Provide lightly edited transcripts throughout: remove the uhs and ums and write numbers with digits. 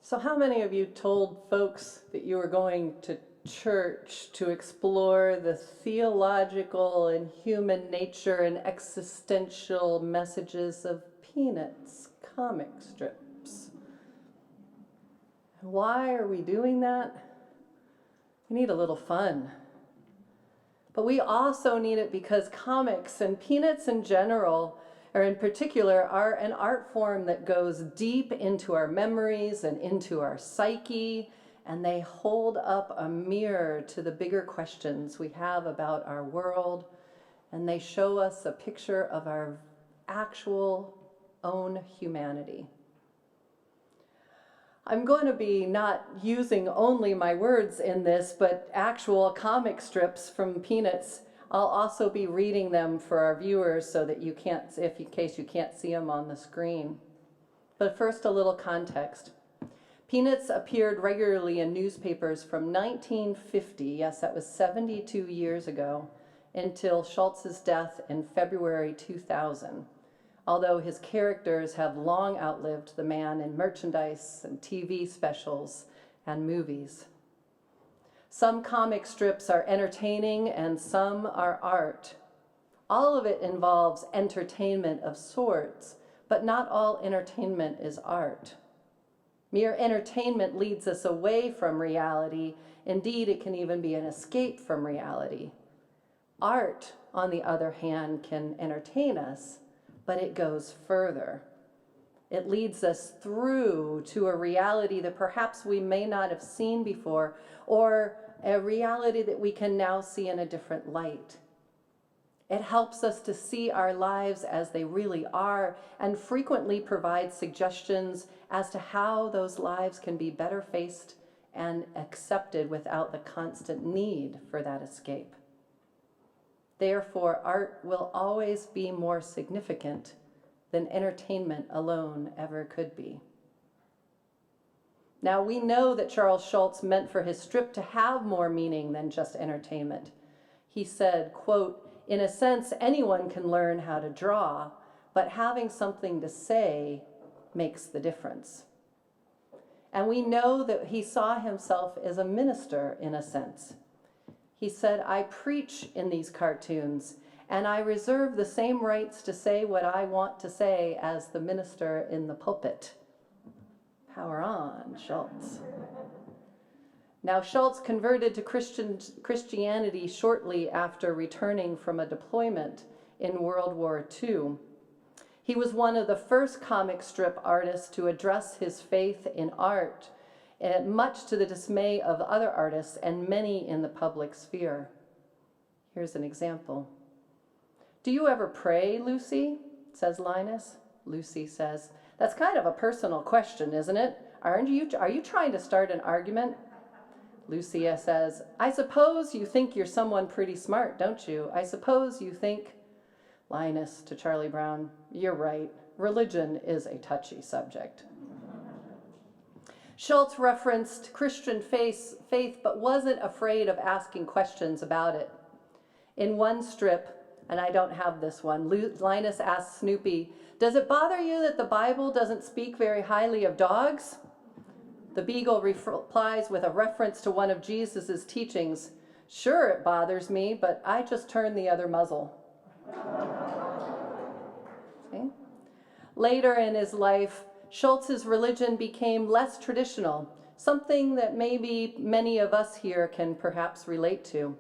So how many of you told folks that you were going to church to explore the theological and human nature and existential messages of Peanuts comic strips? Why are we doing that? We need a little fun. But we also need it because comics and Peanuts in general, or in particular, are an art form that goes deep into our memories and into our psyche, and they hold up a mirror to the bigger questions we have about our world, and they show us a picture of our actual own humanity. I'm going to be not using only my words in this, but actual comic strips from Peanuts. I'll also be reading them for our viewers so that you can't, in case you can't see them on the screen. But first, a little context. Peanuts appeared regularly in newspapers from 1950, yes, that was 72 years ago, until Schultz's death in February 2000. Although his characters have long outlived the man in merchandise and TV specials and movies. Some comic strips are entertaining and some are art. All of it involves entertainment of sorts, but not all entertainment is art. Mere entertainment leads us away from reality. Indeed, it can even be an escape from reality. Art, on the other hand, can entertain us, but it goes further. It leads us through to a reality that perhaps we may not have seen before, or a reality that we can now see in a different light. It helps us to see our lives as they really are, and frequently provides suggestions as to how those lives can be better faced and accepted without the constant need for that escape. Therefore, art will always be more significant than entertainment alone ever could be. Now, we know that Charles Schulz meant for his strip to have more meaning than just entertainment. He said, quote, "In a sense, anyone can learn how to draw, but having something to say makes the difference." And we know that he saw himself as a minister in a sense. He said, "I preach in these cartoons, and I reserve the same rights to say what I want to say as the minister in the pulpit." Power on, Schulz. Now, Schulz converted to Christianity shortly after returning from a deployment in World War II. He was one of the first comic strip artists to address his faith in art, much to the dismay of other artists and many in the public sphere. Here's an example. "Do you ever pray, Lucy?" says Linus. Lucy says, "That's kind of a personal question, isn't it? Are you trying to start an argument?" Lucia says, "I suppose you think you're someone pretty smart, don't you? I suppose you think..." Linus to Charlie Brown, "You're right. Religion is a touchy subject." Schulz referenced Christian faith, but wasn't afraid of asking questions about it. In one strip, and I don't have this one, Linus asks Snoopy, "Does it bother you that the Bible doesn't speak very highly of dogs?" The beagle replies with a reference to one of Jesus' teachings, "Sure, it bothers me, but I just turn the other muzzle." Okay. Later in his life, Schulz's religion became less traditional, something that maybe many of us here can perhaps relate to.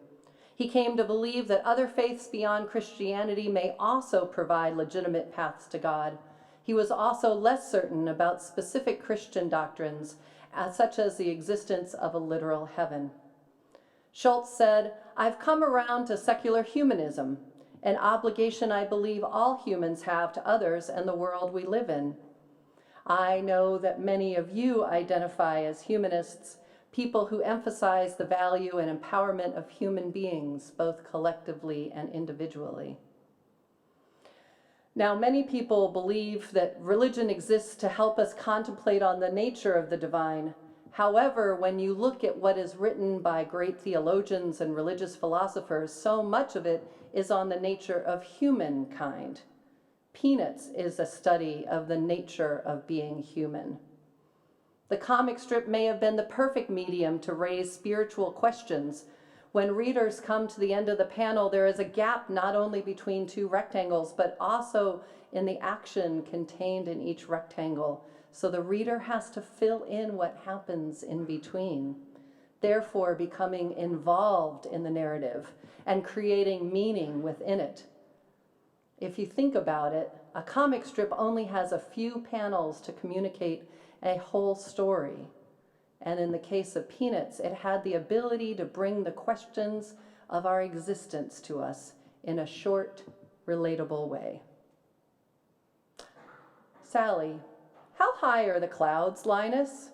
He came to believe that other faiths beyond Christianity may also provide legitimate paths to God. He was also less certain about specific Christian doctrines, such as the existence of a literal heaven. Schulz said, "I've come around to secular humanism, an obligation I believe all humans have to others and the world we live in. I know that many of you identify as humanists, people who emphasize the value and empowerment of human beings, both collectively and individually." Now, many people believe that religion exists to help us contemplate on the nature of the divine. However, when you look at what is written by great theologians and religious philosophers, so much of it is on the nature of humankind. Peanuts is a study of the nature of being human. The comic strip may have been the perfect medium to raise spiritual questions. When readers come to the end of the panel, there is a gap not only between two rectangles, but also in the action contained in each rectangle. So the reader has to fill in what happens in between, therefore becoming involved in the narrative and creating meaning within it. If you think about it, a comic strip only has a few panels to communicate a whole story. And in the case of Peanuts, it had the ability to bring the questions of our existence to us in a short, relatable way. Sally, how high are the clouds, Linus?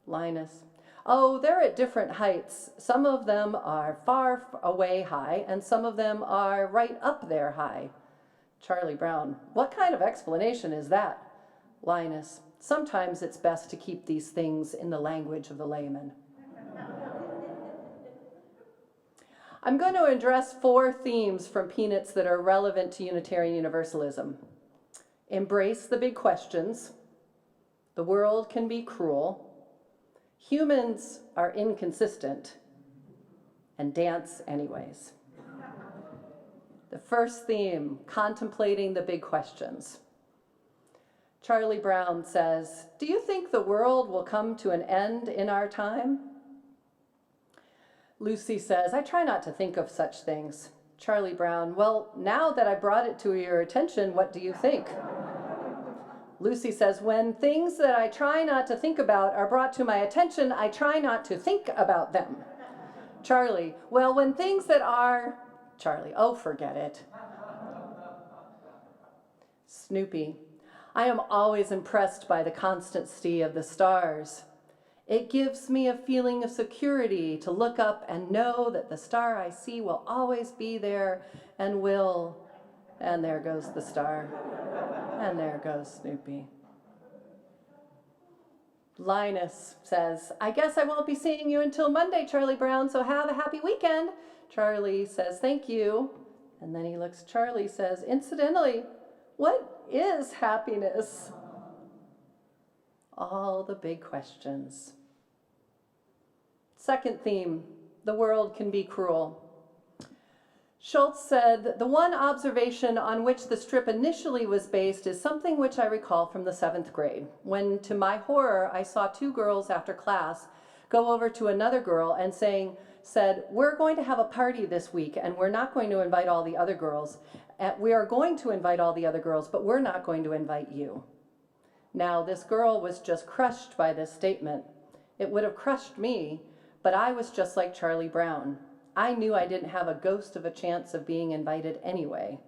Linus, oh, they're at different heights. Some of them are far away high, and some of them are right up there high. Charlie Brown, what kind of explanation is that? Linus, sometimes it's best to keep these things in the language of the layman. I'm going to address 4 themes from Peanuts that are relevant to Unitarian Universalism. Embrace the big questions. The world can be cruel. Humans are inconsistent. And dance anyways. The first theme, contemplating the big questions. Charlie Brown says, do you think the world will come to an end in our time? Lucy says, I try not to think of such things. Charlie Brown, well, now that I brought it to your attention, what do you think? Lucy says, when things that I try not to think about are brought to my attention, I try not to think about them. Charlie, well, when things that are... Charlie, oh, forget it. Snoopy, I am always impressed by the constancy of the stars. It gives me a feeling of security to look up and know that the star I see will always be there and will, and there goes the star, and there goes Snoopy. Linus says, I guess I won't be seeing you until Monday, Charlie Brown, so have a happy weekend. Charlie says, thank you. And then he looks, Charlie says, incidentally, what is happiness? All the big questions. Second theme, the world can be cruel. Schultz said, the one observation on which the strip initially was based is something which I recall from the 7th grade, when to my horror I saw 2 girls after class go over to another girl and said, we're going to have a party this week and we're not going to invite all the other girls. We are going to invite all the other girls, but we're not going to invite you. Now, this girl was just crushed by this statement. It would have crushed me, but I was just like Charlie Brown. I knew I didn't have a ghost of a chance of being invited anyway.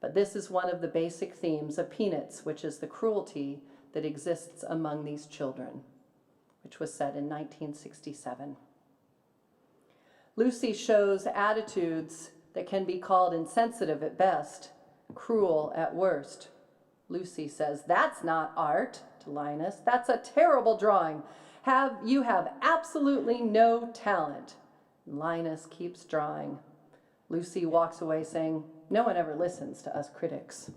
But this is one of the basic themes of Peanuts, which is the cruelty that exists among these children, which was said in 1967. Lucy shows attitudes that can be called insensitive at best, cruel at worst. Lucy says, that's not art, to Linus. That's a terrible drawing. You have absolutely no talent. Linus keeps drawing. Lucy walks away saying, no one ever listens to us critics.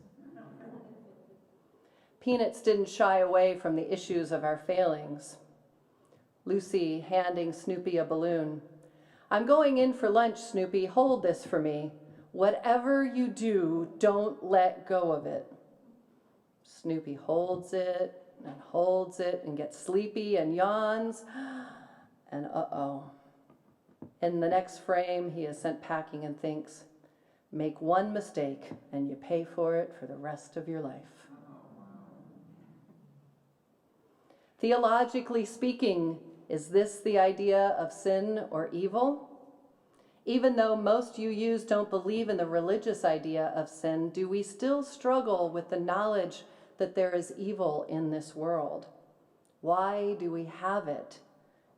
Peanuts didn't shy away from the issues of our failings. Lucy handing Snoopy a balloon. I'm going in for lunch, Snoopy. Hold this for me. Whatever you do, don't let go of it. Snoopy holds it and gets sleepy and yawns. And uh-oh. In the next frame, he is sent packing and thinks, make one mistake and you pay for it for the rest of your life. Theologically speaking, is this the idea of sin or evil? Even though most UUs don't believe in the religious idea of sin, do we still struggle with the knowledge that there is evil in this world? Why do we have it?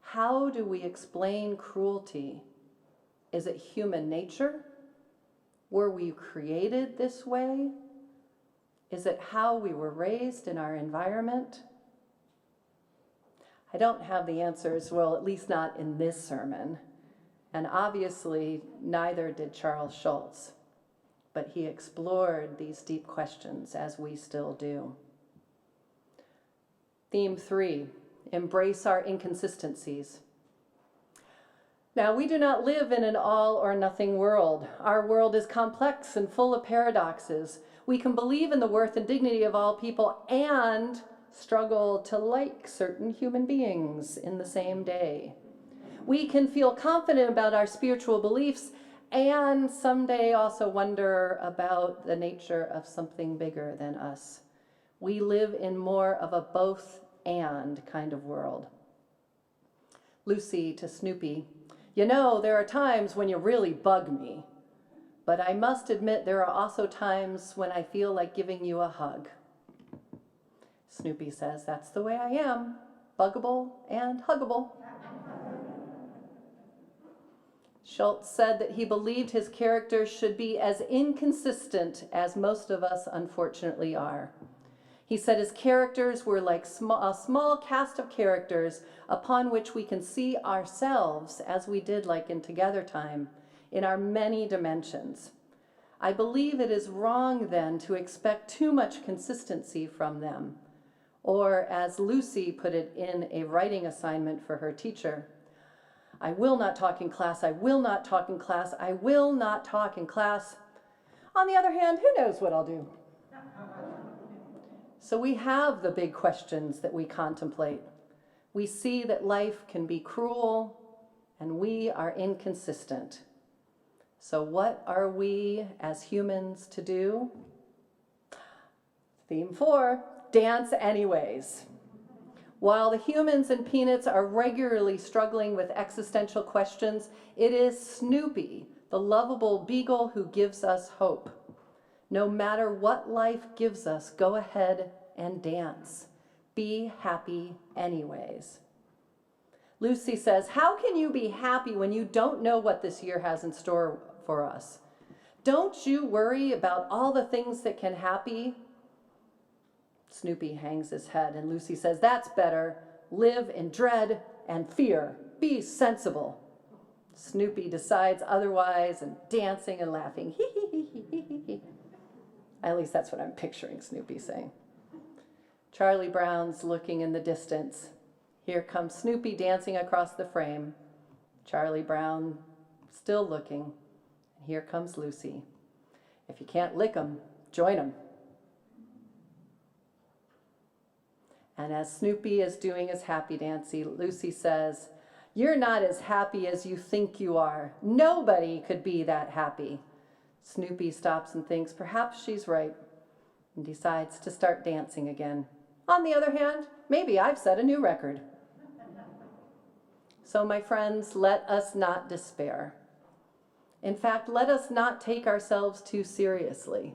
How do we explain cruelty? Is it human nature? Were we created this way? Is it how we were raised in our environment? I don't have the answers, well, at least not in this sermon. And obviously, neither did Charles Schultz. But he explored these deep questions as we still do. Theme 3, embrace our inconsistencies. Now, we do not live in an all or nothing world. Our world is complex and full of paradoxes. We can believe in the worth and dignity of all people and struggle to like certain human beings in the same day. We can feel confident about our spiritual beliefs and someday also wonder about the nature of something bigger than us. We live in more of a both and kind of world. Lucy to Snoopy, you know, there are times when you really bug me, but I must admit there are also times when I feel like giving you a hug. Snoopy says, that's the way I am, buggable and huggable. Schultz said that he believed his characters should be as inconsistent as most of us unfortunately are. He said his characters were like a small cast of characters upon which we can see ourselves, as we did like in Together Time, in our many dimensions. I believe it is wrong then to expect too much consistency from them, or as Lucy put it in a writing assignment for her teacher, I will not talk in class, I will not talk in class, I will not talk in class. On the other hand, who knows what I'll do? So we have the big questions that we contemplate. We see that life can be cruel and we are inconsistent. So what are we as humans to do? Theme 4, dance anyways. While the humans in Peanuts are regularly struggling with existential questions, it is Snoopy, the lovable beagle, who gives us hope. No matter what life gives us, go ahead and dance. Be happy anyways. Lucy says, how can you be happy when you don't know what this year has in store for us? Don't you worry about all the things that can happen? Snoopy hangs his head, and Lucy says, that's better. Live in dread and fear. Be sensible. Snoopy decides otherwise and dancing and laughing. Hee hee hee hee hee hee. At least that's what I'm picturing Snoopy saying. Charlie Brown's looking in the distance. Here comes Snoopy dancing across the frame. Charlie Brown still looking. And here comes Lucy. If you can't lick 'em, join 'em. And as Snoopy is doing his happy dance, Lucy says, you're not as happy as you think you are. Nobody could be that happy. Snoopy stops and thinks, perhaps she's right, and decides to start dancing again. On the other hand, maybe I've set a new record. So my friends, let us not despair. In fact, let us not take ourselves too seriously.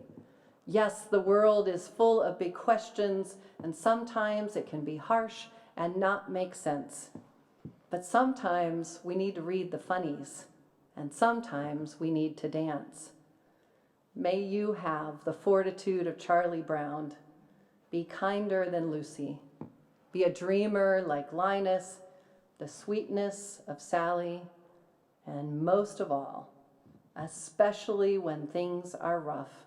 Yes, the world is full of big questions, and sometimes it can be harsh and not make sense. But sometimes we need to read the funnies, and sometimes we need to dance. May you have the fortitude of Charlie Brown. Be kinder than Lucy. Be a dreamer like Linus, the sweetness of Sally, and most of all, especially when things are rough,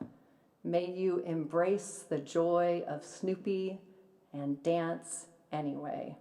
may you embrace the joy of Snoopy and dance anyway.